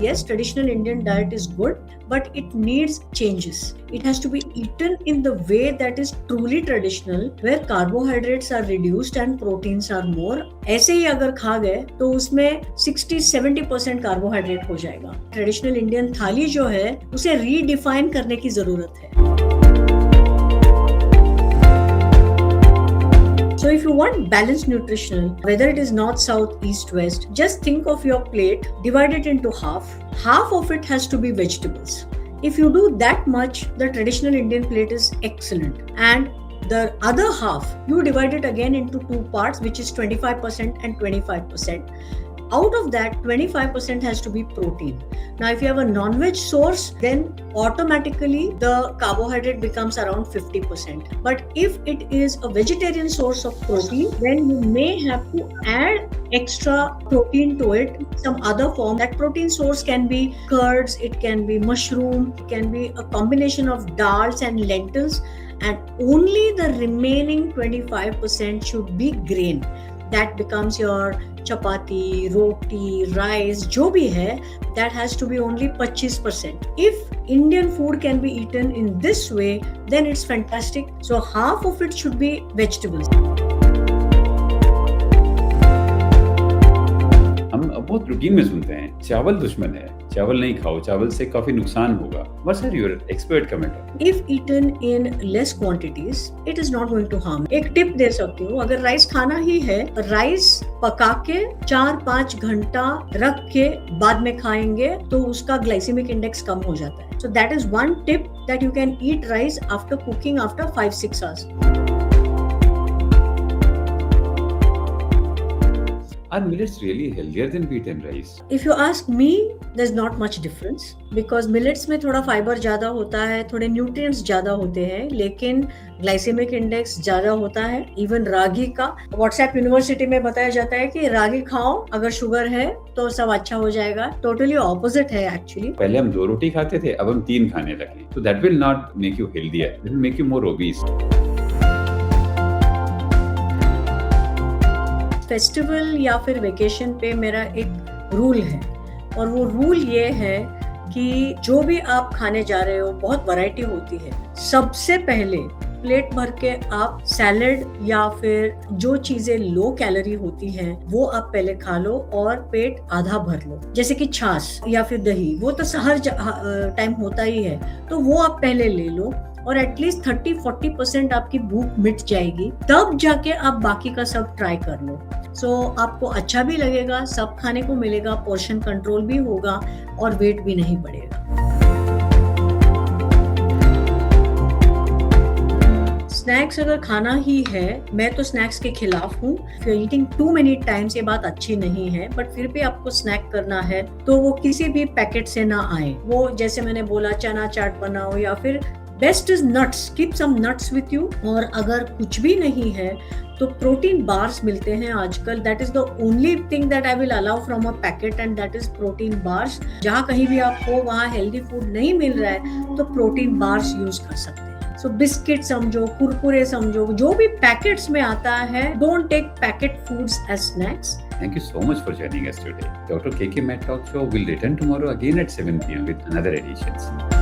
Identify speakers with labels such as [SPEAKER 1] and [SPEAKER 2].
[SPEAKER 1] yes, traditional Indian diet is good, but it needs changes. It has to be eaten in the way that is truly traditional, where carbohydrates are reduced and proteins are more. ऐसे ही अगर खा गए तो उसमें 60-70% carbohydrate हो जाएगा. Traditional Indian थाली जो है उसे रीडिफाइन करने की जरूरत है. So if you want balanced nutrition, whether it is north, south, east, west, just think of your plate, divide it into half. Half of it has to be vegetables. If you do that much, the traditional Indian plate is excellent. And the other half, you divide it again into two parts, which is 25% and 25%. Out of that, 25% has to be protein. Now, if you have a non-veg source, then automatically the carbohydrate becomes around 50%. But if it is a vegetarian source of protein, then you may have to add extra protein to it, some other form. That protein source can be curds, it can be mushroom, it can be a combination of dals and lentils, and only the remaining 25% should be grain. That becomes your chapati, roti, rice, जो भी है, that has to be only 25%. If Indian food can be eaten in this way, then it's fantastic. So half of it should be vegetables.
[SPEAKER 2] हम बहुत routine में सुनते हैं चावल दुश्मन है, चावल नहीं खाओ, चावल से काफी नुकसान होगा. What's your expert comment on?
[SPEAKER 1] If eaten in less quantities, it is not going to harm. एक टिप दे सकती हूँ, अगर राइस खाना ही है, राइस पका के 4-5 घंटा रख के बाद में खाएंगे तो उसका ग्लाइसेमिक इंडेक्स कम हो जाता है. So that is one tip that you can eat rice after cooking after 5-6 hours.
[SPEAKER 2] Are millets really healthier than wheat and rice?
[SPEAKER 1] If you ask me, there's not much difference because millets में थोड़ा fibre ज्यादा होता है, थोड़े nutrients ज्यादा होते हैं, लेकिन ग्लाइसेमिक इंडेक्स ज्यादा होता है. इवन रागी का व्हाट्सएप यूनिवर्सिटी में बताया जाता है कि रागी खाओ, अगर शुगर है तो सब अच्छा हो जाएगा. टोटली ऑपोजिट है एक्चुअली.
[SPEAKER 2] पहले हम 2 रोटी खाते थे, अब हम 3 खाने लगे. So that will not make you healthier. It will make you more obese.
[SPEAKER 1] Festival या फिर वेकेशन पे मेरा एक रूल है, और वो रूल ये है कि जो भी आप खाने जा रहे हो, बहुत वैरायटी होती है, सबसे पहले प्लेट भर के आप सैलेड या फिर जो चीजें लो कैलोरी होती हैं वो आप पहले खा लो और पेट आधा भर लो. जैसे कि छाछ या फिर दही, वो तो हर टाइम होता ही है, तो वो आप पहले ले लो और एटलीस्ट 30-40% आपकी भूख मिट जाएगी. तब जाके आप बाकी का सब ट्राई कर लो. सो आपको अच्छा भी लगेगा, सब खाने को मिलेगा, पोर्शन कंट्रोल भी होगा और वेट भी नहीं बढ़ेगा. स्नैक्स अगर खाना ही है, मैं तो स्नैक्स के खिलाफ हूँ. ईटिंग टू मेनी टाइम्स ये बात अच्छी नहीं है, बट फिर भी आपको स्नैक करना है तो वो किसी भी पैकेट से ना आए. वो जैसे मैंने बोला, चना चाट बनाओ या फिर best is nuts, keep some nuts with you. और अगर कुछ भी नहीं है तो प्रोटीन बार्स मिलते हैं आजकल. That is the only thing that I will allow from a packet, and that is protein bars. जहाँ कहीं भी आप हो वहाँ हेल्दी फूड नहीं मिल रहा है तो प्रोटीन बार्स यूज कर सकते हैं. सो बिस्किट समझो, कुरकुरे समझो, जो भी पैकेट्स में आता है, don't take packet foods as snacks.
[SPEAKER 2] Thank you so much for joining us today. Dr. KK Med Talk Show will return tomorrow again at 7 p.m. with another edition.